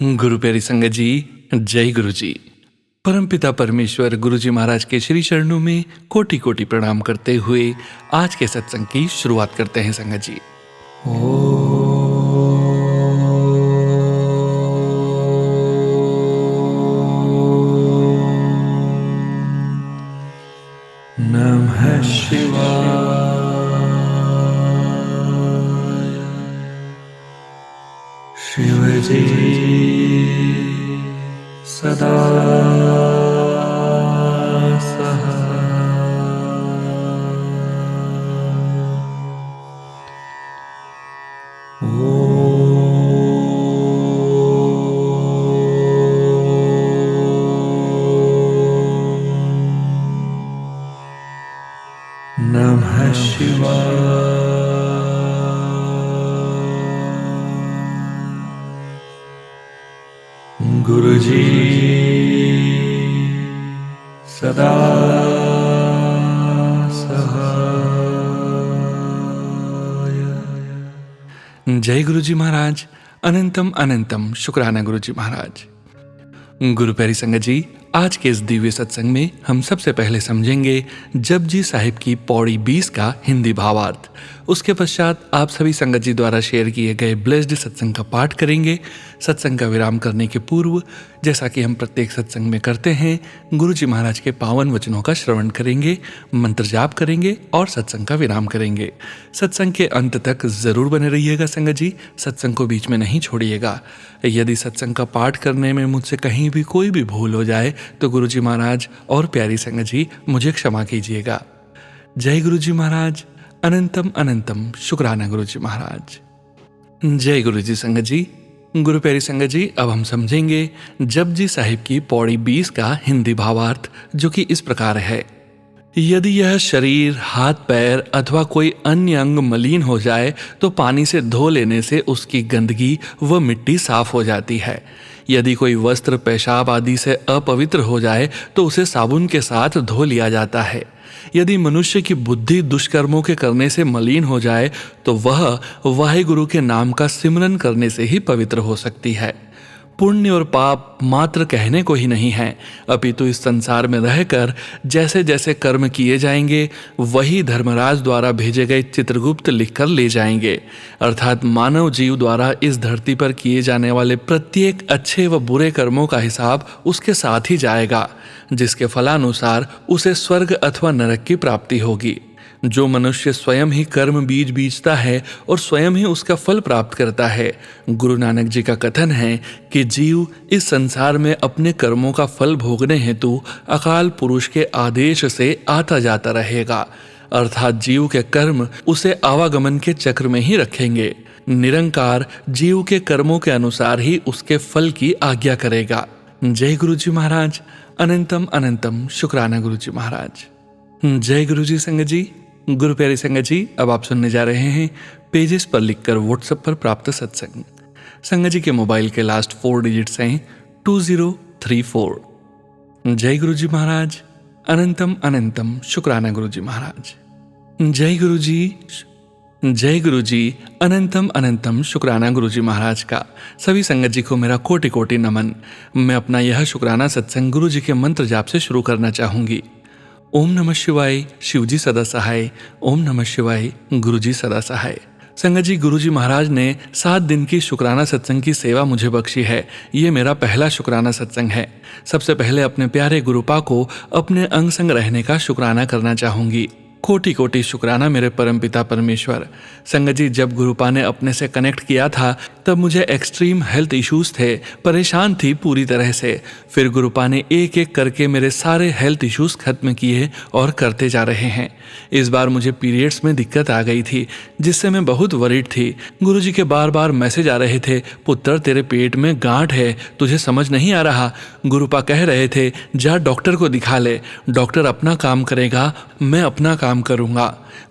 गुरु प्यारी संगत जी, जय गुरु जी। परमपिता परमेश्वर गुरु जी महाराज के श्री चरणों में कोटि कोटि प्रणाम करते हुए आज के सत्संग की शुरुआत करते हैं संगत जी। नमः शिवाय। शिव जी सदा नमः शिवाय। गुरु जी सदा सहाय। जय गुरु जी महाराज। अनंतम अनंतम शुक्राना गुरु जी महाराज। गुरु प्यारी संगत जी, आज के इस दिव्य सत्संग में हम सबसे पहले समझेंगे जपजी साहिब की पौड़ी 20 का हिंदी भावार्थ। उसके पश्चात आप सभी संगत जी द्वारा शेयर किए गए ब्लेस्ड सत्संग का पाठ करेंगे। सत्संग का विराम करने के पूर्व, जैसा कि हम प्रत्येक सत्संग में करते हैं, गुरु जी महाराज के पावन वचनों का श्रवण करेंगे, मंत्र जाप करेंगे और सत्संग का विराम करेंगे। सत्संग के अंत तक जरूर बने रहिएगा संगत जी, सत्संग को बीच में नहीं छोड़िएगा। यदि सत्संग का पाठ करने में मुझसे कहीं भी कोई भी भूल हो जाए तो गुरु जी महाराज और प्यारी संगत जी मुझे क्षमा कीजिएगा। जय गुरु जी महाराज। अनंतम अनंतम शुक्राना गुरु जी महाराज। जय गुरु जी संगत जी। गुरु प्यारी संगत जी, अब हम समझेंगे जपजी साहिब की पौड़ी 20 का हिंदी भावार्थ, जो कि इस प्रकार है। यदि यह शरीर, हाथ पैर अथवा कोई अन्य अंग मलिन हो जाए तो पानी से धो लेने से उसकी गंदगी व मिट्टी साफ हो जाती है। यदि कोई वस्त्र पेशाब आदि से अपवित्र हो जाए तो उसे साबुन के साथ धो लिया जाता है। यदि मनुष्य की बुद्धि दुष्कर्मों के करने से मलिन हो जाए तो वह वाहिगुरु के नाम का सिमरन करने से ही पवित्र हो सकती है। पुण्य और पाप मात्र कहने को ही नहीं है, अपितु इस संसार में रहकर जैसे जैसे कर्म किए जाएंगे वही धर्मराज द्वारा भेजे गए चित्रगुप्त लिखकर ले जाएंगे। अर्थात मानव जीव द्वारा इस धरती पर किए जाने वाले प्रत्येक अच्छे व बुरे कर्मों का हिसाब उसके साथ ही जाएगा, जिसके फलानुसार उसे स्वर्ग अथवा नरक की प्राप्ति होगी। जो मनुष्य स्वयं ही कर्म बीज बीजता है और स्वयं ही उसका फल प्राप्त करता है। गुरु नानक जी का कथन है कि जीव इस संसार में अपने कर्मों का फल भोगने हेतु अकाल पुरुष के आदेश से आता जाता रहेगा। अर्थात जीव के कर्म उसे आवागमन के चक्र में ही रखेंगे। निरंकार जीव के कर्मों के अनुसार ही उसके फल की आज्ञा करेगा। जय गुरु जी महाराज। अनंतम अनंतम शुक्राना गुरु जी महाराज। जय गुरु जी संगत जी। गुरु प्यारी संगत जी, अब आप सुनने जा रहे हैं पेजेस पर लिखकर व्हाट्सएप पर प्राप्त सत्संग। संगत जी के मोबाइल के लास्ट 4 डिजिट्स हैं 2034। जय गुरु जी महाराज। अनंतम अनंतम शुक्राना गुरु जी महाराज। जय गुरु जी। जय गुरु जी। अनंतम अनंतम शुक्राना गुरु जी महाराज का सभी संगत जी को मेरा कोटि कोटि नमन। मैं अपना यह शुक्राना सत्संग गुरु जी के मंत्र जाप से शुरू करना चाहूंगी। ओम नमः शिवाय, शिवजी सदा सहाय। ओम नमः शिवाय, गुरुजी सदा सहाय। संगत जी, गुरुजी महाराज ने 7 दिन की शुक्राना सत्संग की सेवा मुझे बख्शी है। ये मेरा पहला शुक्राना सत्संग है। सबसे पहले अपने प्यारे गुरुपा को अपने अंग संग रहने का शुक्राना करना चाहूंगी। कोटि कोटि शुक्राना मेरे परमपिता परमेश्वर। संगत जी, जब गुरुपा ने अपने से कनेक्ट किया था तब मुझे एक्सट्रीम हेल्थ इश्यूज थे, परेशान थी पूरी तरह से। फिर गुरुपा ने एक एक करके मेरे सारे हेल्थ इश्यूज खत्म किए और करते जा रहे हैं। इस बार मुझे पीरियड्स में दिक्कत आ गई थी, जिससे मैं बहुत वरीड थी। गुरुजी के बार बार मैसेज आ रहे थे, पुत्र तेरे पेट में गांठ है, तुझे समझ नहीं आ रहा। गुरुपा कह रहे थे जा डॉक्टर को दिखा ले, डॉक्टर अपना काम करेगा, मैं अपना काम काम करूँगा।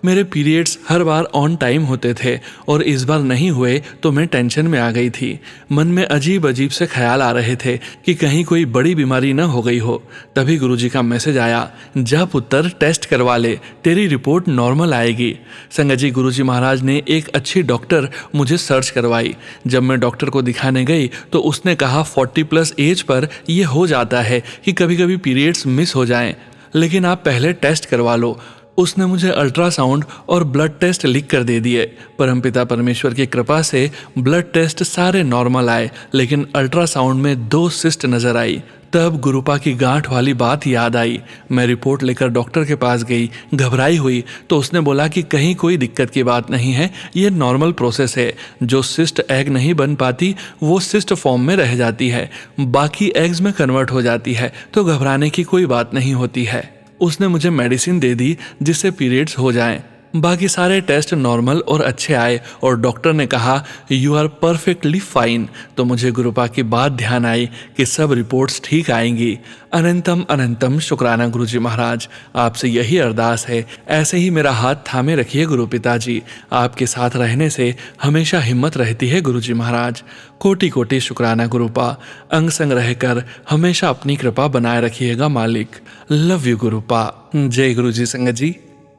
मेरे periods her bar on time होते थे और इस बार नहीं हुए तो मैं टेंशन में आ गई थी। मन में अजीब अजीब से ख्याल आ रहे थे कि कहीं कोई बड़ी बीमारी न हो गई हो। तभी गुरुजी का मैसेज आया, जा पुत्र टेस्ट करवा ले, तेरी रिपोर्ट नॉर्मल आएगी। संगत जी, गुरुजी महाराज ने एक अच्छी डॉक्टर मुझे सर्च करवाई। जब मैं डॉक्टर को दिखाने गई तो उसने कहा 40+ एज पर यह हो जाता है कि कभी कभी पीरियड्स मिस हो जाएं, लेकिन आप पहले टेस्ट करवा लो। उसने मुझे अल्ट्रासाउंड और ब्लड टेस्ट लिख कर दे दिए। परमपिता परमेश्वर की कृपा से ब्लड टेस्ट सारे नॉर्मल आए, लेकिन अल्ट्रासाउंड में 2 सिस्ट नजर आई। तब गुरुपा की गांठ वाली बात याद आई। मैं रिपोर्ट लेकर डॉक्टर के पास गई, घबराई हुई तो उसने बोला कि कहीं कोई दिक्कत की बात नहीं है, ये नॉर्मल प्रोसेस है। जो सिस्ट एग नहीं बन पाती वो सिस्ट फॉर्म में रह जाती है, बाकी एग्स में कन्वर्ट हो जाती है, तो घबराने की कोई बात नहीं होती है। उसने मुझे मेडिसिन दे दी जिससे पीरियड्स हो जाएं। बाकी सारे टेस्ट नॉर्मल और अच्छे आए और डॉक्टर ने कहा यू आर परफेक्टली फाइन। तो मुझे गुरुपा की बात ध्यान आई कि सब रिपोर्ट्स ठीक आएंगी। अनंतम अनंतम शुक्राना गुरुजी महाराज, आपसे यही अरदास है, ऐसे ही मेरा हाथ थामे रखिए गुरु पिताजी। आपके साथ रहने से हमेशा हिम्मत रहती है गुरुजी महाराज। कोटि कोटि शुक्राना गुरुपा, अंग संग रहकर हमेशा अपनी कृपा बनाए रखिएगा मालिक। Love you गुरुपा। जय गुरुजी संगत जी।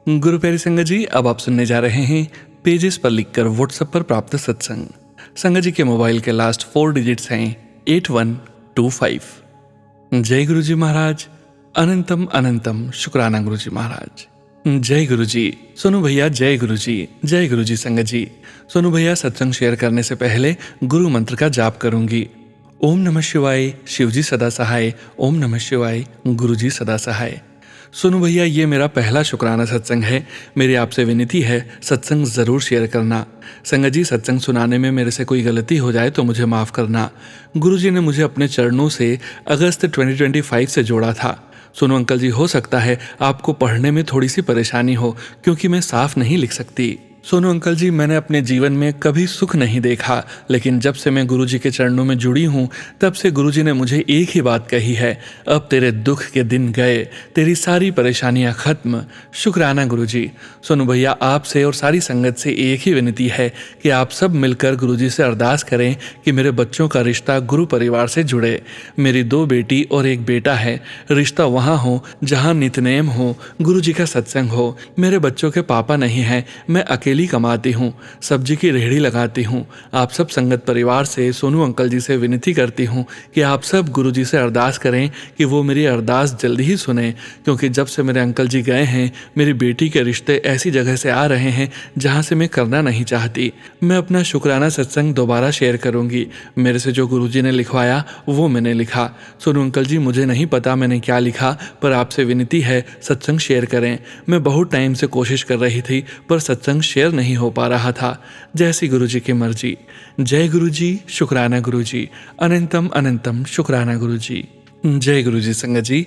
गुरु प्यारी संगत जी, अब आप सुनने जा रहे हैं पेजेस पर लिखकर व्हाट्सएप पर प्राप्त सत्संग। संगत जी के मोबाइल के लास्ट 4 डिजिट्स हैं 8125। जय गुरुजी महाराज। अनंतम अनंतम शुक्राना गुरुजी महाराज। जय गुरुजी। सोनू भैया जय गुरुजी। जय गुरुजी संगत जी। सोनू भैया, सत्संग शेयर करने से पहले गुरु मंत्र का जाप करूंगी। ओम नमः शिवाय, शिवजी सदा सहाय। ओम नमः शिवाय, गुरुजी सदा सहाय। सुनो भैया, ये मेरा पहला शुक्राना सत्संग है। मेरी आपसे विनती है, सत्संग ज़रूर शेयर करना। संगत जी, सत्संग सुनाने में मेरे से कोई गलती हो जाए तो मुझे माफ़ करना। गुरुजी ने मुझे अपने चरणों से अगस्त 2025 से जोड़ा था। सुनो अंकल जी, हो सकता है आपको पढ़ने में थोड़ी सी परेशानी हो क्योंकि मैं साफ नहीं लिख सकती। सोनू अंकल जी, मैंने अपने जीवन में कभी सुख नहीं देखा, लेकिन जब से मैं गुरुजी के चरणों में जुड़ी हूँ तब से गुरुजी ने मुझे एक ही बात कही है, अब तेरे दुख के दिन गए, तेरी सारी परेशानियाँ खत्म। शुक्राना गुरुजी। सोनू भैया, आपसे और सारी संगत से एक ही विनती है कि आप सब मिलकर गुरुजी से अरदास करें कि मेरे बच्चों का रिश्ता गुरु परिवार से जुड़े। मेरी 2 बेटी और 1 बेटा है। रिश्ता वहाँ हो जहाँ नितनेम हो, गुरुजी का सत्संग हो। मेरे बच्चों के पापा नहीं हैं, मैं अकेली कमाती हूँ, सब्जी की रेहड़ी लगाती हूँ। आप सब संगत परिवार से सोनू अंकल जी से विनती करती हूँ कि आप सब गुरुजी से अरदास करें कि वो मेरी अरदास जल्दी ही सुने, क्योंकि जब से मेरे अंकल जी गए हैं मेरी बेटी के रिश्ते ऐसी जगह से आ रहे हैं जहाँ से मैं करना नहीं चाहती। मैं अपना शुक्राना सत्संग दोबारा शेयर करूँगी। मेरे से जो गुरुजी ने लिखवाया वो मैंने लिखा। सोनू अंकल जी, मुझे नहीं पता मैंने क्या लिखा, पर आपसे विनती है सत्संग शेयर करें। मैं बहुत टाइम से कोशिश कर रही थी पर सत्संग शेयर नहीं हो पा रहा था। जैसी गुरुजी की मर्जी। जय गुरुजी। शुक्राना गुरुजी। अनंतम अनंतम शुक्राना गुरुजी। जय गुरुजी संगत जी।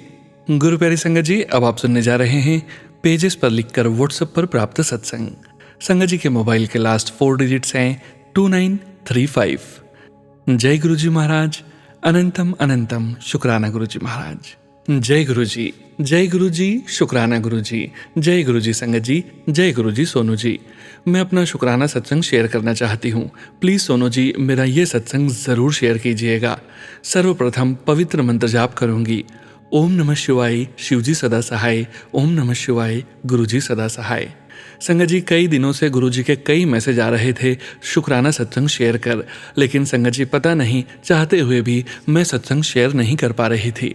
गुरु प्यारी संगत जी, अब आप सुनने जा रहे हैं पेजेस पर लिखकर व्हाट्सएप पर प्राप्त सत्संग। संगत जी के मोबाइल के लास्ट 4 डिजिट्स हैं 2935। जय गुरुजी महाराज। अनंतम अनंतम शुक्राना गुरुजी महाराज। जय गुरुजी। जय गुरुजी। शुक्राना गुरुजी। जय गुरुजी संगत जी। जय गुरुजी सोनू जी। मैं अपना शुक्राना सत्संग शेयर करना चाहती हूँ। प्लीज़ सोनू जी, मेरा ये सत्संग ज़रूर शेयर कीजिएगा। सर्वप्रथम पवित्र मंत्र जाप करूँगी। ओम नमः शिवाय, शिवजी सदा सहाय। ओम नमः शिवाय, गुरुजी सदा सहाय। संगत जी, कई दिनों से गुरुजी के कई मैसेज आ रहे थे शुक्राना सत्संग शेयर कर, लेकिन संगत जी पता नहीं चाहते हुए भी मैं सत्संग शेयर नहीं कर पा रही थी।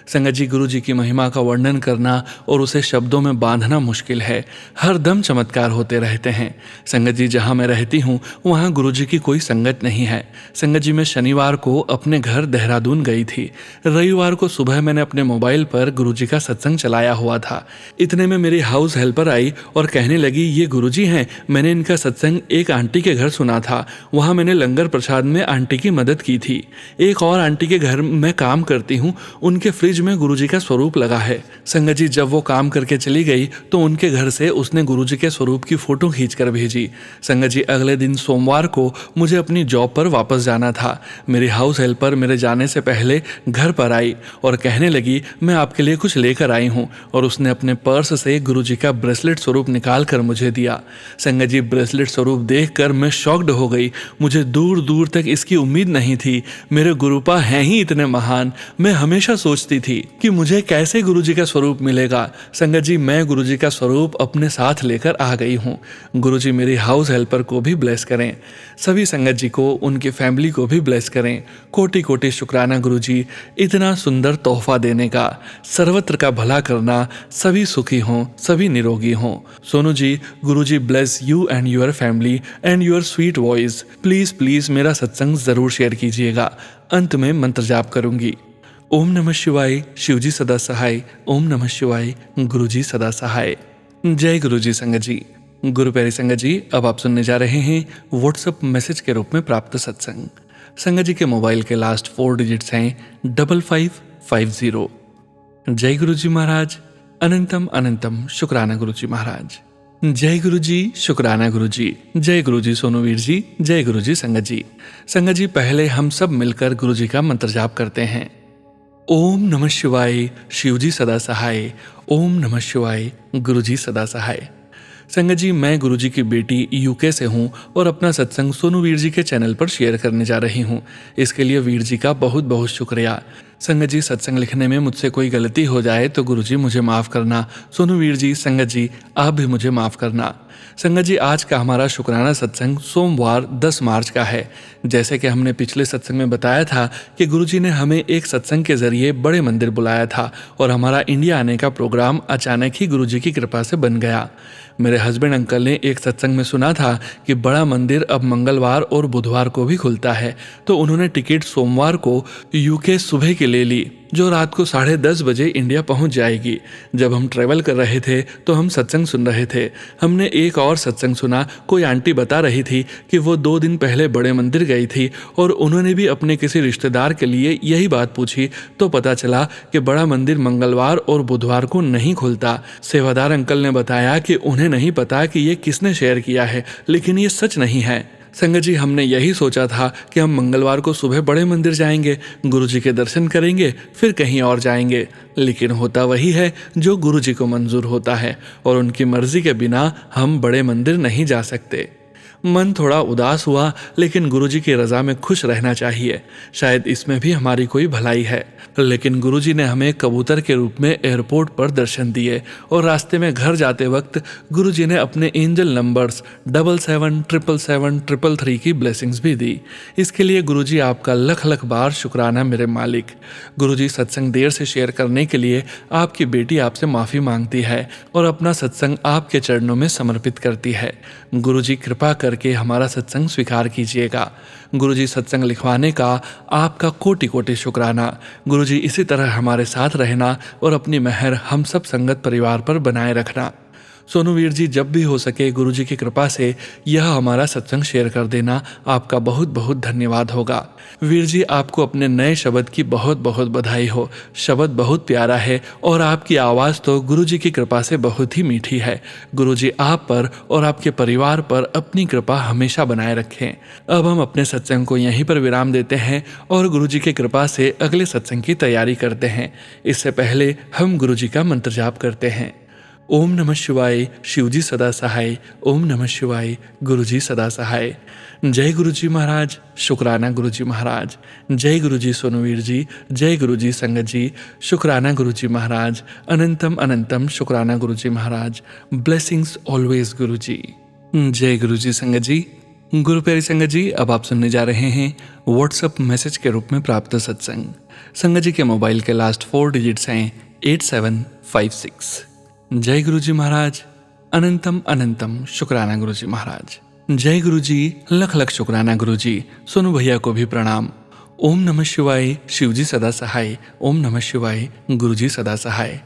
संगत जी, गुरु जी की महिमा का वर्णन करना और उसे शब्दों में बांधना मुश्किल है। हर दम चमत्कार होते रहते हैं। संगत जी, जहाँ मैं रहती हूँ वहाँ गुरु जी की कोई संगत नहीं है। संगत जी, मैं शनिवार को अपने घर देहरादून गई थी। रविवार को सुबह मैंने अपने मोबाइल पर गुरु जी का सत्संग चलाया हुआ था। इतने में मेरी हाउस हेल्पर आई और कहने लगी, ये गुरु जी हैं, मैंने इनका सत्संग एक आंटी के घर सुना था, वहाँ मैंने लंगर प्रसाद में आंटी की मदद की थी। एक और आंटी के घर मैं काम करती हूँ, उनके फ्रिज फ्रिज में गुरुजी का स्वरूप लगा है। संगत जी जब वो काम करके चली गई तो उनके घर से उसने गुरुजी के स्वरूप की फोटो खींचकर भेजी। संगत जी अगले दिन सोमवार को मुझे अपनी जॉब पर वापस जाना था। मेरी हाउस हेल्पर मेरे जाने से पहले घर पर आई और कहने लगी मैं आपके लिए कुछ लेकर आई हूँ, और उसने अपने पर्स से गुरुजी का ब्रेसलेट स्वरूप निकाल कर मुझे दिया। संगत जी ब्रेसलेट स्वरूप देखकर मैं शॉक्ड हो गई। मुझे दूर दूर तक इसकी उम्मीद नहीं थी। मेरे गुरुपा हैं ही इतने महान। मैं हमेशा सोचती थी कि मुझे कैसे गुरुजी का स्वरूप मिलेगा। संगत जी मैं गुरुजी का स्वरूप अपने साथ लेकर आ गई हूँ। गुरुजी मेरी हाउस हेल्पर को भी ब्लेस करें। सभी संगत जी को, उनकी फैमिली को भी ब्लेस करें। कोटि कोटि शुक्राना गुरुजी इतना सुंदर तोहफा देने का, सर्वत्र का भला करना, सभी सुखी हों, सभी निरोगी हों। Sonu ji, Guruji bless you and your family and your sweet voice. Please please मेरा सत्संग जरूर शेयर कीजिएगा। अंत में मंत्र जाप करूंगी। ओम नमः शिवाय, शिवजी सदा सहाय। ओम नमः शिवाय, गुरुजी सदा सहाय। जय गुरुजी संगत जी। गुरु प्यारी संगत जी, अब आप सुनने जा रहे हैं व्हाट्सएप मैसेज के रूप में प्राप्त सत्संग। संगत जी के मोबाइल के लास्ट 4 डिजिट्स हैं 5550। जय गुरुजी महाराज, अनंतम अनंतम शुक्राना गुरुजी महाराज। जय गुरुजी, शुक्राना गुरुजी। जय गुरुजी सोनूवीर जी। जय गुरुजी संगत जी। संगत जी पहले हम सब मिलकर गुरुजी का मंत्र जाप करते हैं। ओम नमः शिवाय, शिवजी सदा सहाय। ओम नमः शिवाय, गुरुजी सदा सहाय। संगत जी मैं गुरुजी की बेटी यूके से हूँ और अपना सत्संग सोनू वीर जी के चैनल पर शेयर करने जा रही हूँ। इसके लिए वीर जी का बहुत बहुत शुक्रिया। संगत जी सत्संग लिखने में मुझसे कोई गलती हो जाए तो गुरुजी मुझे माफ़ करना। सोनू वीर जी, संगत जी आप भी मुझे माफ़ करना। संगत जी आज का हमारा शुक्राना सत्संग सोमवार 10 मार्च का है। जैसे कि हमने पिछले सत्संग में बताया था कि गुरुजी ने हमें एक सत्संग के जरिए बड़े मंदिर बुलाया था और हमारा इंडिया आने का प्रोग्राम अचानक ही गुरुजी की कृपा से बन गया। मेरे हस्बैंड अंकल ने एक सत्संग में सुना था कि बड़ा मंदिर अब मंगलवार और बुधवार को भी खुलता है, तो उन्होंने टिकट सोमवार को यूके सुबह की ले ली, जो रात को 10:30 बजे इंडिया पहुंच जाएगी। जब हम ट्रैवल कर रहे थे तो हम सत्संग सुन रहे थे। हमने एक और सत्संग सुना। कोई आंटी बता रही थी कि वो 2 दिन पहले बड़े मंदिर गई थी और उन्होंने भी अपने किसी रिश्तेदार के लिए यही बात पूछी, तो पता चला कि बड़ा मंदिर मंगलवार और बुधवार को नहीं खुलता। सेवादार अंकल ने बताया कि उन्हें नहीं पता कि ये किसने शेयर किया है, लेकिन ये सच नहीं है। संगत जी हमने यही सोचा था कि हम मंगलवार को सुबह बड़े मंदिर जाएंगे, गुरुजी के दर्शन करेंगे, फिर कहीं और जाएंगे। लेकिन होता वही है जो गुरुजी को मंजूर होता है और उनकी मर्जी के बिना हम बड़े मंदिर नहीं जा सकते। मन थोड़ा उदास हुआ, लेकिन गुरुजी की रजा में खुश रहना चाहिए। शायद इसमें भी हमारी कोई भलाई है। लेकिन गुरुजी ने हमें कबूतर के रूप में एयरपोर्ट पर दर्शन दिए और रास्ते में घर जाते वक्त गुरुजी ने अपने एंजल नंबर्स 777733 की ब्लेसिंग्स भी दी। इसके लिए गुरुजी आपका लख लख बार शुक्राना मेरे मालिक। गुरुजी सत्संग देर से शेयर करने के लिए आपकी बेटी आपसे माफ़ी मांगती है और अपना सत्संग आपके चरणों में समर्पित करती है। गुरुजी कृपा करके हमारा सत्संग स्वीकार कीजिएगा। गुरुजी सत्संग लिखवाने का आपका कोटि कोटि शुक्राना। गुरुजी इसी तरह हमारे साथ रहना और अपनी मेहर हम सब संगत परिवार पर बनाए रखना। सोनू वीर जी जब भी हो सके गुरुजी की कृपा से यह हमारा सत्संग शेयर कर देना। आपका बहुत बहुत धन्यवाद होगा। वीर जी आपको अपने नए शब्द की बहुत बहुत बधाई हो। शब्द बहुत प्यारा है और आपकी आवाज़ तो गुरुजी की कृपा से बहुत ही मीठी है। गुरुजी आप पर और आपके परिवार पर अपनी कृपा हमेशा बनाए रखें। अब हम अपने सत्संग को यहीं पर विराम देते हैं और गुरुजी की कृपा से अगले सत्संग की तैयारी करते हैं। इससे पहले हम गुरुजी का मंत्र जाप करते हैं। ओम नमः शिवाय, शिवजी सदा सहाय। ओम नमः शिवाय, गुरुजी सदा सहाय। जय गुरुजी महाराज, शुक्राना गुरुजी महाराज। जय गुरुजी सोनूवीर जी। जय गुरुजी संगत जी। शुक्राना गुरुजी महाराज। अनंतम अनंतम शुक्राना गुरुजी महाराज। ब्लेसिंग्स ऑलवेज गुरुजी। जय गुरुजी संगत जी। गुरु प्यारी संगत जी, अब आप सुनने जा रहे हैं व्हाट्सएप मैसेज के रूप में प्राप्त सत्संग। संगत जी के मोबाइल के लास्ट 4 डिजिट्स हैं 8756। जय गुरुजी महाराज। अनंतम अनंतम शुक्राना गुरुजी महाराज। जय गुरुजी, लख लख शुक्राना गुरुजी। सोनू भैया को भी प्रणाम। ओम नमः शिवाय, शिवजी सदा सहाय। ओम नमः शिवाय, गुरुजी सदा सहाय।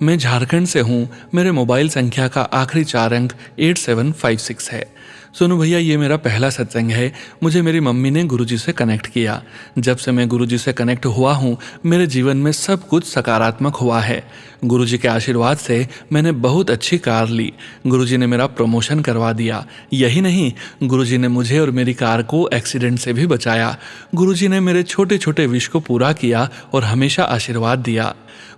मैं झारखंड से हूँ। मेरे मोबाइल संख्या का आखिरी 4 अंक 8756 है। सोनू भैया, ये मेरा पहला सत्संग है। मुझे मेरी मम्मी ने गुरुजी से कनेक्ट किया। जब से मैं गुरुजी से कनेक्ट हुआ हूँ, मेरे जीवन में सब कुछ सकारात्मक हुआ है। गुरुजी के आशीर्वाद से मैंने बहुत अच्छी कार ली। गुरुजी ने मेरा प्रमोशन करवा दिया। यही नहीं, गुरुजी ने मुझे और मेरी कार को एक्सीडेंट से भी बचाया। गुरुजी ने मेरे छोटे छोटे विश को पूरा किया और हमेशा आशीर्वाद दिया।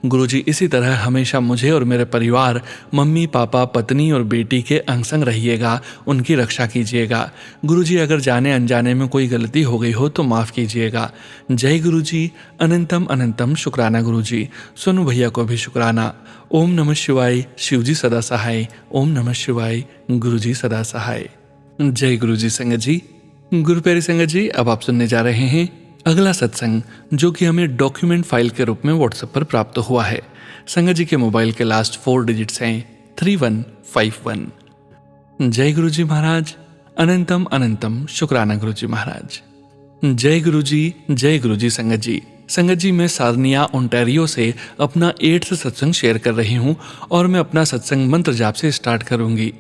गुरुजी इसी तरह हमेशा मुझे और मेरे परिवार, मम्मी पापा, पत्नी और बेटी के अंग संग रहिएगा, उनकी रक्षा कीजिएगा। गुरुजी, अगर जाने अनजाने में कोई गलती हो गई हो तो माफ़ कीजिएगा। जय गुरुजी। अनंतम अनंतम शुक्राना गुरुजी। सोनू भैया को भी शुक्राना। ओम नमः शिवाय। शिवजी सदा सहाय। ओम नमः शिवाय। गुरुजी सदा सहाय। जय गुरुजी संगत जी। गुरु प्यारी संगत जी, अब आप सुनने जा रहे हैं अगला सत्संग, जो कि हमें डॉक्यूमेंट फाइल के रूप में व्हाट्सएप पर प्राप्त हुआ है। संगत जी के मोबाइल के लास्ट 4 डिजिट्स हैं 3151। जय गुरुजी महाराज। अनंतम अनंतम शुक्राना गुरुजी महाराज। जय गुरुजी। जय गुरुजी संगत जी। संगत जी, मैं सार्निया ओंटारियो से अपना 8th सत्संग शेयर कर रही हूँ और मैं अपना सत्संग मंत्र जाप से स्टार्ट करूंगी।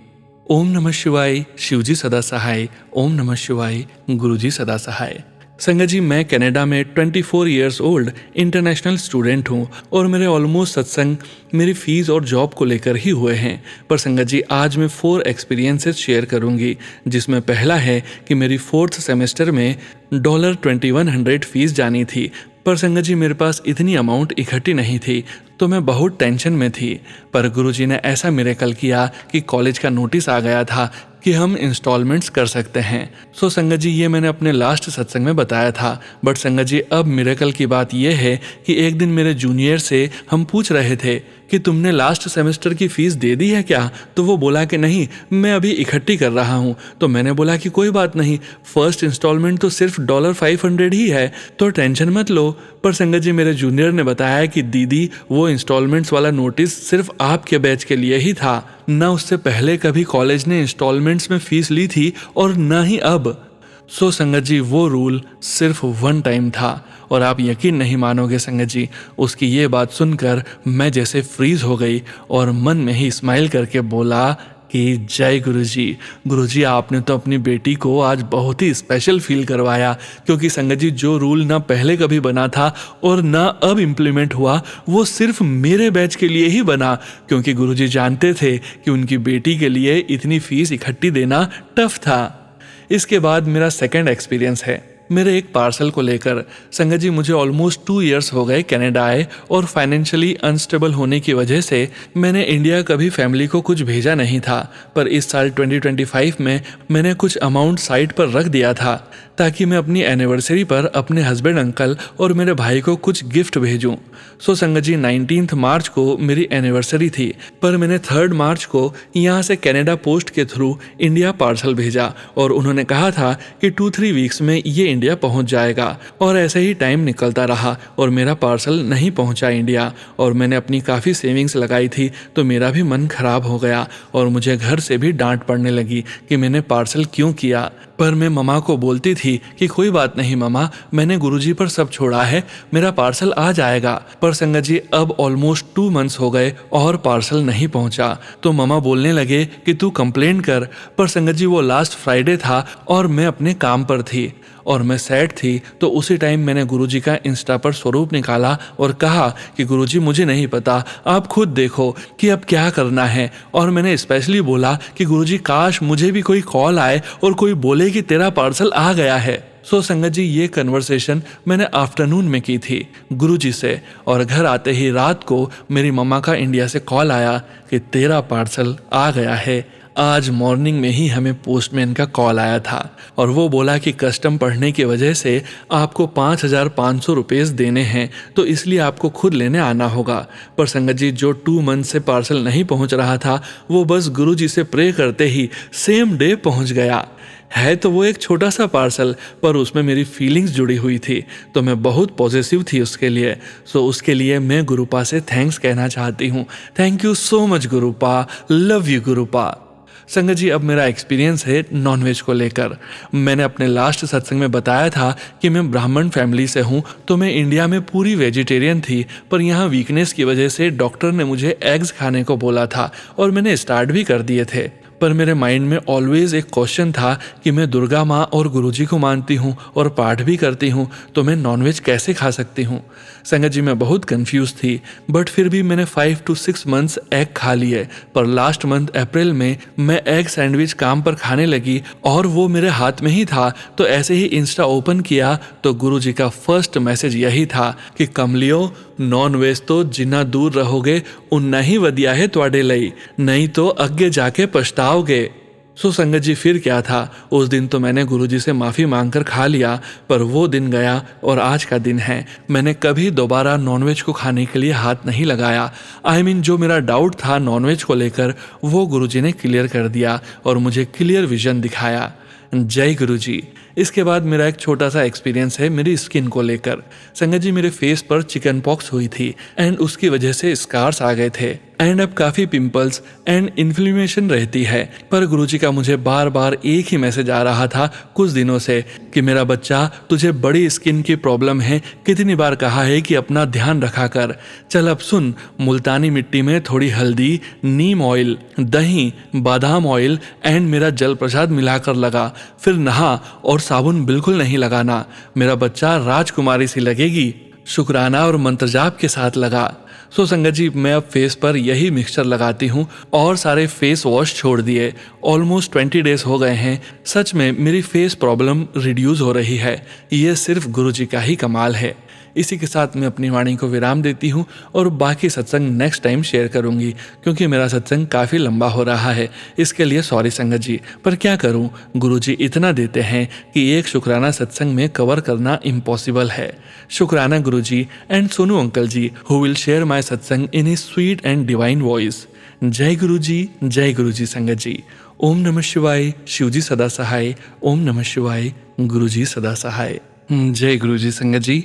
ओम नमः शिवाय। शिवजी सदा सहाय। ओम नमः शिवाय। गुरुजी सदा सहाय। संगत जी, मैं कनाडा में 24 इयर्स ओल्ड इंटरनेशनल स्टूडेंट हूँ और मेरे ऑलमोस्ट सत्संग मेरी फीस और जॉब को लेकर ही हुए हैं। पर संगत जी, आज मैं 4 एक्सपीरियंसेस शेयर करूँगी, जिसमें पहला है कि मेरी 4th सेमेस्टर में $2100 फीस जानी थी। पर संगत जी, मेरे पास इतनी अमाउंट इकट्ठी नहीं थी, तो मैं बहुत टेंशन में थी। पर गुरुजी ने ऐसा मिरेकल किया कि कॉलेज का नोटिस आ गया था कि हम इंस्टॉलमेंट्स कर सकते हैं। सो संगत जी, ये मैंने अपने लास्ट सत्संग में बताया था। बट संगत जी, अब मिरेकल की बात यह है कि एक दिन मेरे जूनियर से हम पूछ रहे थे कि तुमने लास्ट सेमेस्टर की फ़ीस दे दी है क्या? तो वो बोला कि नहीं, मैं अभी इकट्ठी कर रहा हूँ। तो मैंने बोला कि कोई बात नहीं, फर्स्ट इंस्टॉलमेंट तो सिर्फ $500 ही है, तो टेंशन मत लो। पर संगत जी, मेरे जूनियर ने बताया कि दीदी, वो इंस्टॉलमेंट्स वाला नोटिस सिर्फ आपके बैच के लिए ही था, ना उससे पहले कभी कॉलेज ने इंस्टॉलमेंट्स में फ़ीस ली थी और ना ही अब। सो संगत जी, वो रूल सिर्फ 1 टाइम था। और आप यकीन नहीं मानोगे संगत जी, उसकी ये बात सुनकर मैं जैसे फ्रीज हो गई और मन में ही स्माइल करके बोला कि जय गुरुजी। गुरुजी, आपने तो अपनी बेटी को आज बहुत ही स्पेशल फील करवाया, क्योंकि संगत जी, जो रूल ना पहले कभी बना था और ना अब इम्प्लीमेंट हुआ, वो सिर्फ मेरे बैच के लिए ही बना, क्योंकि गुरुजी जानते थे कि उनकी बेटी के लिए इतनी फीस इकट्ठी देना टफ था। इसके बाद मेरा सेकंड एक्सपीरियंस है मेरे एक पार्सल को लेकर। संगत जी, मुझे ऑलमोस्ट 2 इयर्स हो गए कनाडा आए और फाइनेंशियली अनस्टेबल होने की वजह से मैंने इंडिया कभी फैमिली को कुछ भेजा नहीं था। पर इस साल 2025 में मैंने कुछ अमाउंट साइड पर रख दिया था ताकि मैं अपनी एनिवर्सरी पर अपने हस्बैंड, अंकल और मेरे भाई को कुछ गिफ्ट भेजूं। सो संगत जी, 19 मार्च को मेरी एनिवर्सरी थी, पर मैंने 3 मार्च को यहाँ से कनाडा पोस्ट के थ्रू इंडिया पार्सल भेजा और उन्होंने कहा था कि 2-3 वीक्स में ये इंडिया पहुंच जाएगा। और ऐसे ही टाइम निकलता रहा और मेरा पार्सल नहीं पहुंचा इंडिया। और मैंने अपनी काफ़ी सेविंग्स लगाई थी, तो मेरा भी मन खराब हो गया और मुझे घर से भी डांट पड़ने लगी कि मैंने पार्सल क्यों किया। पर मैं ममा को बोलती थी कि कोई बात नहीं ममा, मैंने गुरुजी पर सब छोड़ा है, मेरा पार्सल आ जाएगा। पर संगत जी, अब ऑलमोस्ट 2 मंथ्स हो गए और पार्सल नहीं पहुंचा। तो ममा बोलने लगे कि तू कंप्लेंट कर। पर संगत जी, वो लास्ट फ्राइडे था और मैं अपने काम पर थी और मैं सैड थी। तो उसी टाइम मैंने गुरुजी का इंस्टा पर स्वरूप निकाला और कहा कि गुरुजी, मुझे नहीं पता, आप खुद देखो कि अब क्या करना है। और मैंने स्पेशली बोला कि गुरुजी, काश मुझे भी कोई कॉल आए और कोई बोले कि तेरा पार्सल आ गया है। सो संगत जी, ये कन्वर्सेशन मैंने आफ्टरनून में की थी गुरुजी से। और घर आते ही रात को मेरी मम्मा का इंडिया से कॉल आया कि तेरा पार्सल आ गया है। आज मॉर्निंग में ही हमें पोस्टमैन का कॉल आया था और वो बोला कि कस्टम पढ़ने की वजह से आपको 5,500 रुपये देने हैं, तो इसलिए आपको खुद लेने आना होगा। पर संगत जी, जो 2 मंथ से पार्सल नहीं पहुंच रहा था, वो बस गुरुजी से प्रे करते ही सेम डे पहुंच गया। है तो वो एक छोटा सा पार्सल, पर उसमें मेरी फीलिंग्स जुड़ी हुई थी, तो मैं बहुत पॉजिटिव थी उसके लिए। सो उसके लिए मैं गुरुपा से थैंक्स कहना चाहती हूँ। Thank you so much Gurupa, love you Gurupa. संगत जी, अब मेरा एक्सपीरियंस है नॉनवेज को लेकर। मैंने अपने लास्ट सत्संग में बताया था कि मैं ब्राह्मण फैमिली से हूँ, तो मैं इंडिया में पूरी वेजिटेरियन थी। पर यहाँ वीकनेस की वजह से डॉक्टर ने मुझे एग्स खाने को बोला था और मैंने स्टार्ट भी कर दिए थे। पर मेरे माइंड में ऑलवेज एक क्वेश्चन था कि मैं दुर्गा माँ और गुरुजी को मानती हूँ और पाठ भी करती हूँ, तो मैं नॉनवेज कैसे खा सकती हूँ। संगत जी, मैं बहुत कंफ्यूज थी, बट फिर भी मैंने 5 to 6 months एग खा लिए। पर लास्ट मंथ अप्रैल में मैं एग सैंडविच काम पर खाने लगी और वो मेरे हाथ में ही था। तो ऐसे ही इंस्टा ओपन किया तो गुरुजी का फर्स्ट मैसेज यही था कि कमलियो, नॉन वेज तो जिन्ना दूर रहोगे उन्ना ही वधिया है तुहाडे लई, नहीं तो अगे जाके पछताओगे। सो संगत जी, फिर क्या था, उस दिन तो मैंने गुरुजी से माफ़ी मांगकर खा लिया, पर वो दिन गया और आज का दिन है। मैंने कभी दोबारा नॉनवेज को खाने के लिए हाथ नहीं लगाया। जो मेरा डाउट था नॉनवेज को लेकर, वो गुरुजी ने क्लियर कर दिया और मुझे क्लियर विजन दिखाया। जय गुरुजी। इसके बाद मेरा एक छोटा सा एक्सपीरियंस है मेरी स्किन को लेकर। संगत जी, मेरे फेस पर चिकन पॉक्स हुई थी एंड उसकी वजह से स्कार्स आ गए थे एंड अब काफ़ी पिंपल्स एंड इन्फ्लेमेशन रहती है। पर गुरुजी का मुझे बार बार एक ही मैसेज आ रहा था कुछ दिनों से कि मेरा बच्चा, तुझे बड़ी स्किन की प्रॉब्लम है, कितनी बार कहा है कि अपना ध्यान रखा कर। चल अब सुन, मुल्तानी मिट्टी में थोड़ी हल्दी, नीम ऑयल, दही, बादाम ऑयल एंड मेरा जल प्रसाद मिलाकर लगा, फिर नहा और साबुन बिल्कुल नहीं लगाना। मेरा बच्चा राजकुमारी सी लगेगी। शुक्राना और मंत्र जाप के साथ लगा। सो संगत जी, मैं अब फेस पर यही मिक्सचर लगाती हूँ और सारे फेस वॉश छोड़ दिए। ऑलमोस्ट 20 डेज हो गए हैं। सच में मेरी फेस प्रॉब्लम रिड्यूस हो रही है। ये सिर्फ गुरुजी का ही कमाल है। इसी के साथ मैं अपनी वाणी को विराम देती हूँ और बाकी सत्संग नेक्स्ट टाइम शेयर करूँगी, क्योंकि मेरा सत्संग काफ़ी लंबा हो रहा है। इसके लिए सॉरी संगत जी, पर क्या करूँ, गुरुजी इतना देते हैं कि एक शुक्राना सत्संग में कवर करना इम्पॉसिबल है। शुक्राना Guruji and Sonu uncle ji who will share my satsang in his sweet and divine voice. जय गुरुजी संगत जी। ओम नमः शिवाय, शिवजी सदा सहाय। ओम नमः शिवाय, गुरुजी सदा सहाय। जय गुरुजी संगत जी।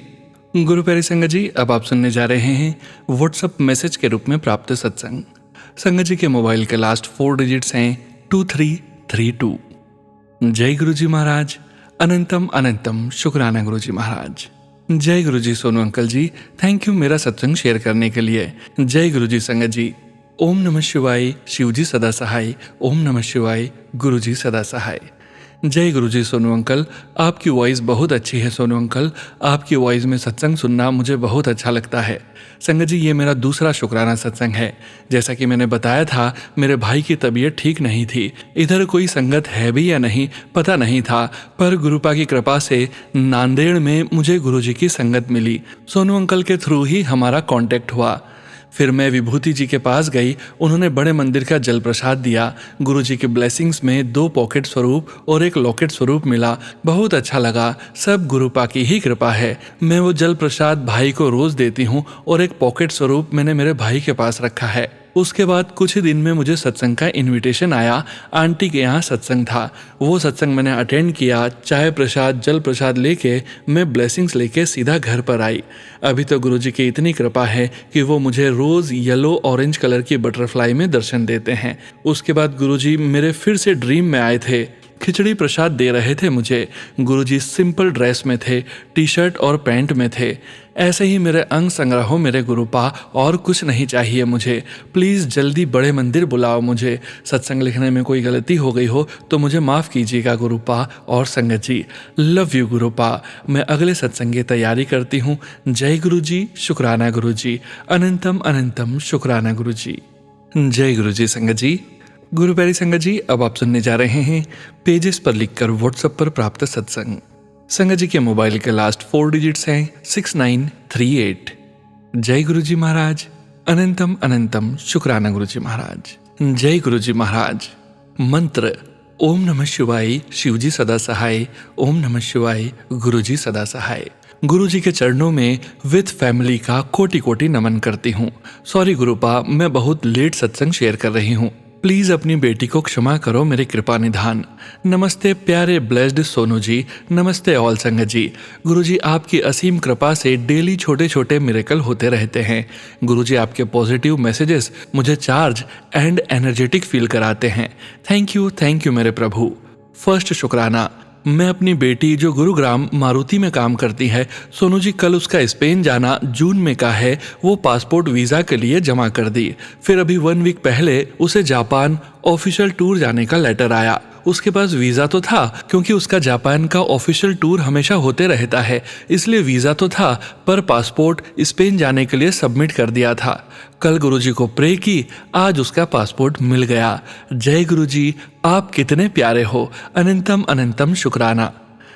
गुरु प्यारी संगत जी, अब आप सुनने जा रहे हैं व्हाट्सएप मैसेज के रूप में प्राप्त सत्संग। संगत जी के मोबाइल के लास्ट 4 डिजिट्स हैं 2332। जय गुरुजी महाराज। अनंतम अनंतम शुक्राना गुरुजी महाराज। जय Guruji Sonu uncle ji, thank you मेरा सत्संग शेयर करने के लिए। जय गुरुजी संगत जी। ओम नमः शिवाय, शिवजी सदा सहाय। ओम नमः शिवाय, गुरुजी सदा सहाय। जय गुरुजी सोनू अंकल, आपकी वॉइस बहुत अच्छी है सोनू अंकल। आपकी वॉइस में सत्संग सुनना मुझे बहुत अच्छा लगता है। संगत जी, ये मेरा दूसरा शुक्राना सत्संग है। जैसा कि मैंने बताया था, मेरे भाई की तबीयत ठीक नहीं थी। इधर कोई संगत है भी या नहीं पता नहीं था, पर गुरुपा की कृपा से नांदेड़ में मुझे गुरुजी की संगत मिली। सोनू अंकल के थ्रू ही हमारा कांटेक्ट हुआ। फिर मैं विभूति जी के पास गई। उन्होंने बड़े मंदिर का जल प्रसाद दिया। गुरुजी के ब्लेसिंग्स में 2 पॉकेट स्वरूप और 1 लॉकेट स्वरूप मिला। बहुत अच्छा लगा। सब गुरुपा की ही कृपा है। मैं वो जल प्रसाद भाई को रोज देती हूँ और 1 पॉकेट स्वरूप मैंने मेरे भाई के पास रखा है। उसके बाद कुछ ही दिन में मुझे सत्संग का इनविटेशन आया। आंटी के यहाँ सत्संग था। वो सत्संग मैंने अटेंड किया। चाय प्रसाद, जल प्रसाद लेके मैं ब्लेसिंग्स लेके सीधा घर पर आई। अभी तो गुरुजी की इतनी कृपा है कि वो मुझे रोज येलो ऑरेंज कलर की बटरफ्लाई में दर्शन देते हैं। उसके बाद गुरुजी मेरे फिर से ड्रीम में आए थे। खिचड़ी प्रसाद दे रहे थे मुझे। गुरुजी सिंपल ड्रेस में थे, टी-शर्ट और पैंट में थे। ऐसे ही मेरे अंग संग्रह हो मेरे गुरुपा, और कुछ नहीं चाहिए मुझे। प्लीज़ जल्दी बड़े मंदिर बुलाओ मुझे। सत्संग लिखने में कोई गलती हो गई हो तो मुझे माफ़ कीजिएगा गुरुपा और संगत जी। Love you गुरुपा। मैं अगले सत्संग की तैयारी करती हूँ। जय गुरुजी, शुक्राना गुरुजी। अनंतम अनंतम शुक्राना गुरुजी। जय गुरुजी संगत जी। गुरु प्यारी संगत जी, अब आप सुनने जा रहे हैं पेजेस पर लिखकर व्हाट्सएप पर प्राप्त सत्संग। संगत जी के मोबाइल के लास्ट 4 डिजिट्स हैं 6938। जय गुरुजी महाराज। अनंतम अनंतम शुक्राना गुरुजी महाराज। जय गुरुजी महाराज। मंत्र: ओम नमः शिवाय, शिवजी सदा सहाय। ओम नमः शिवाय, गुरुजी सदा सहाय। गुरुजी के चरणों में विथ फैमिली का कोटि कोटि नमन करती हूँ। सॉरी गुरुपा, मैं बहुत लेट सत्संग शेयर कर रही हूँ। प्लीज अपनी बेटी को क्षमा करो मेरे कृपा निधान। नमस्ते प्यारे ब्लेस्ड सोनू जी। नमस्ते ऑल संगत जी। गुरुजी आपकी असीम कृपा से डेली छोटे छोटे मिरेकल होते रहते हैं। गुरुजी आपके पॉजिटिव मैसेजेस मुझे चार्ज एंड एनर्जेटिक फील कराते हैं। थैंक यू मेरे प्रभु। फर्स्ट शुक्राना। मैं अपनी बेटी जो गुरुग्राम मारुति में काम करती है, सोनू जी, कल उसका स्पेन जाना जून में का है, वो पासपोर्ट वीज़ा के लिए जमा कर दी। फिर अभी 1 वीक पहले उसे जापान ऑफिशियल टूर जाने का लेटर आया। उसके पास वीज़ा तो था, क्योंकि उसका जापान का ऑफिशियल टूर हमेशा होते रहता है, इसलिए वीज़ा तो था, पर पासपोर्ट स्पेन जाने के लिए सबमिट कर दिया था। कल गुरुजी को प्रे की, आज उसका पासपोर्ट मिल गया। जय गुरुजी, आप कितने प्यारे हो। अनंतम अनंतम शुक्राना।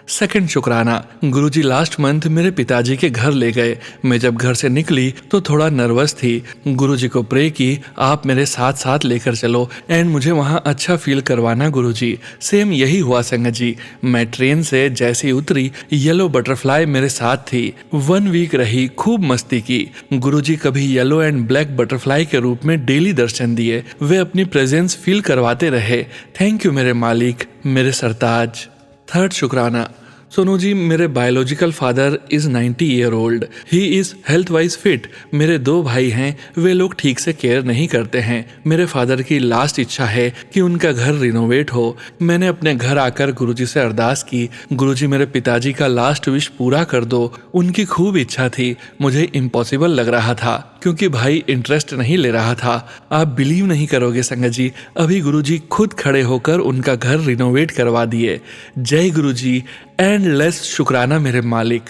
सेकंड शुक्राना। गुरुजी लास्ट मंथ मेरे पिताजी के घर ले गए। मैं जब घर से निकली तो थोड़ा नर्वस थी। गुरुजी को प्रे की, आप मेरे साथ साथ लेकर चलो एंड मुझे वहाँ अच्छा फील करवाना गुरुजी। सेम यही हुआ संगत जी। मैं ट्रेन से जैसी उतरी, येलो बटरफ्लाई मेरे साथ थी। 1 वीक रही, खूब मस्ती की। गुरुजी कभी येलो एंड ब्लैक बटरफ्लाई के रूप में डेली दर्शन दिए। वे अपनी प्रेजेंस फील करवाते रहे। थैंक यू मेरे मालिक, मेरे सरताज। थर्ड शुक्राना। सोनू जी, मेरे biological father is 90 year old. He is health wise fit. मेरे 2 भाई हैं, वे लोग ठीक से केयर नहीं करते हैं। मेरे फादर की लास्ट इच्छा है कि उनका घर रिनोवेट हो। मैंने अपने घर आकर गुरुजी से अरदास की, गुरुजी मेरे पिताजी का लास्ट विश पूरा कर दो। उनकी खूब इच्छा थी, मुझे इम्पॉसिबल लग रहा था क्योंकि भाई इंटरेस्ट नहीं ले रहा था। आप बिलीव नहीं करोगे संगत जी, अभी गुरुजी खुद खड़े होकर उनका घर रिनोवेट करवा दिए। जय गुरुजी, एंडलेस शुक्राना मेरे मालिक।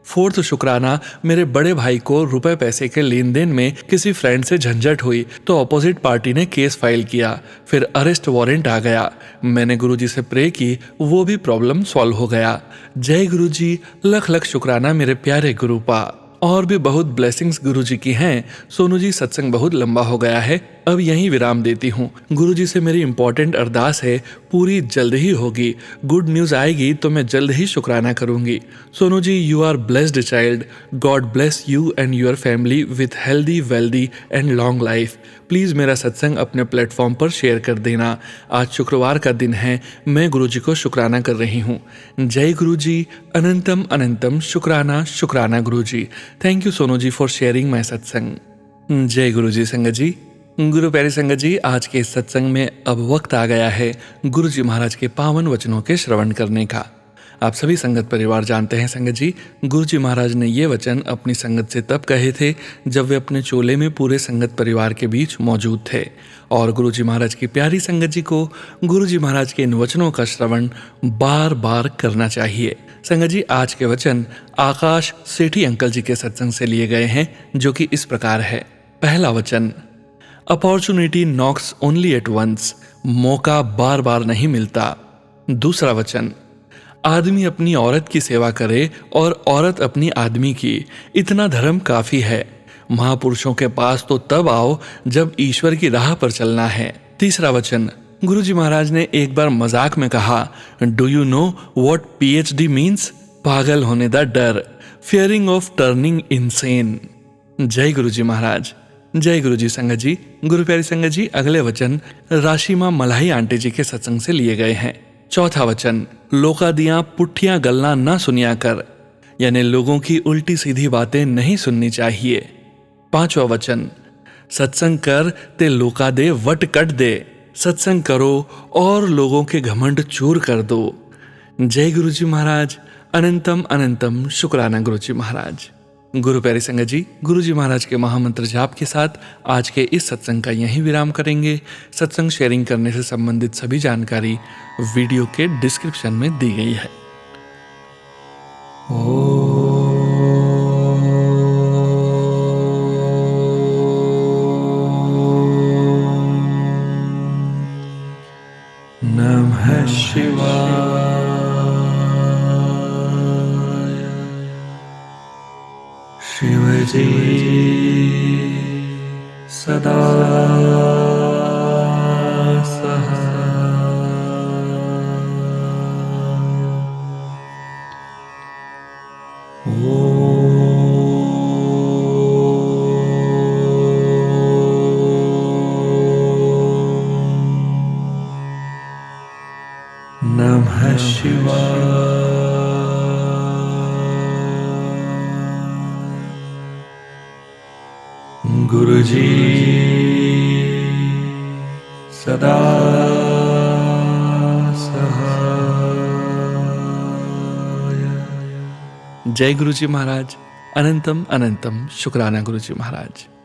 फोर्थ शुक्राना। मेरे बड़े भाई को रुपए पैसे के लेन देन में किसी फ्रेंड से झंझट हुई तो अपोजिट पार्टी ने केस फाइल किया, फिर अरेस्ट वारंट आ गया। मैंने गुरुजी से प्रे की, वो भी प्रॉब्लम सॉल्व हो गया। जय गुरुजी, लख लख शुक्राना मेरे प्यारे गुरुपा। और भी बहुत ब्लेसिंग्स गुरुजी की हैं। सोनू जी, सत्संग बहुत लंबा हो गया है, अब यहीं विराम देती हूँ। गुरुजी से मेरी इंपॉर्टेंट अरदास है, पूरी जल्द ही होगी। गुड न्यूज़ आएगी तो मैं जल्द ही शुक्राना करूँगी। Sonu ji, you are blessed child. God bless you and your family with healthy, wealthy and long life. Please मेरा सत्संग अपने प्लेटफॉर्म पर शेयर कर देना। आज शुक्रवार का दिन है, मैं गुरुजी को शुक्राना कर रही हूँ। जय गुरुजी, अनंतम अनंतम शुक्राना शुक्राना Guruji. Thank you Sonu ji for sharing my satsang. जय गुरुजी संगत जी। गुरु प्यारी संगत जी, आज के इस सत्संग में अब वक्त आ गया है गुरुजी महाराज के पावन वचनों के श्रवण करने का। आप सभी संगत परिवार जानते हैं संगत जी, गुरुजी महाराज ने ये वचन अपनी संगत से तब कहे थे जब वे अपने चोले में पूरे संगत परिवार के बीच मौजूद थे। और गुरुजी महाराज की प्यारी संगत जी को गुरुजी महाराज के इन वचनों का श्रवण बार बार करना चाहिए। संगत जी, आज के वचन आकाश सेठी अंकल जी के सत्संग से लिए गए हैं, जो कि इस प्रकार है। पहला वचन, opportunity knocks only at once. मौका बार बार नहीं मिलता। दूसरा वचन, आदमी अपनी औरत की सेवा करे और औरत अपनी आदमी की, इतना धर्म काफी है। महापुरुषों के पास तो तब आओ जब ईश्वर की राह पर चलना है। तीसरा वचन, गुरुजी महाराज ने एक बार मजाक में कहा, do you know what PhD means? पागल होने का डर, फियरिंग ऑफ टर्निंग इनसेन। जय गुरुजी महाराज। जय गुरुजी संगत जी। गुरु प्यारी संगत जी, अगले वचन राशिमा मलाही आंटी जी के सत्संग से लिए गए हैं। चौथा वचन, लोका दियां पुट्ठियां गल्ला ना सुनिया कर, यानी लोगों की उल्टी सीधी बातें नहीं सुननी चाहिए। पांचवा वचन, सत्संग कर ते लोका दे वट कट दे। सत्संग करो और लोगों के घमंड चूर कर दो। जय गुरुजी महाराज। अनंतम अनंतम शुक्राना गुरुजी महाराज। गुरु प्यारी संगत जी, गुरुजी महाराज के महामंत्र जाप के साथ आज के इस सत्संग का यहीं विराम करेंगे। सत्संग शेयरिंग करने से संबंधित सभी जानकारी वीडियो के डिस्क्रिप्शन में दी गई है। नमः शिवाय। शिवजी सदा सहाय। नमः शिवाय। गुरुजी सदा सहाय। जय गुरु जी महाराज। अनंतम अनंतम शुक्राना गुरु जी महाराज।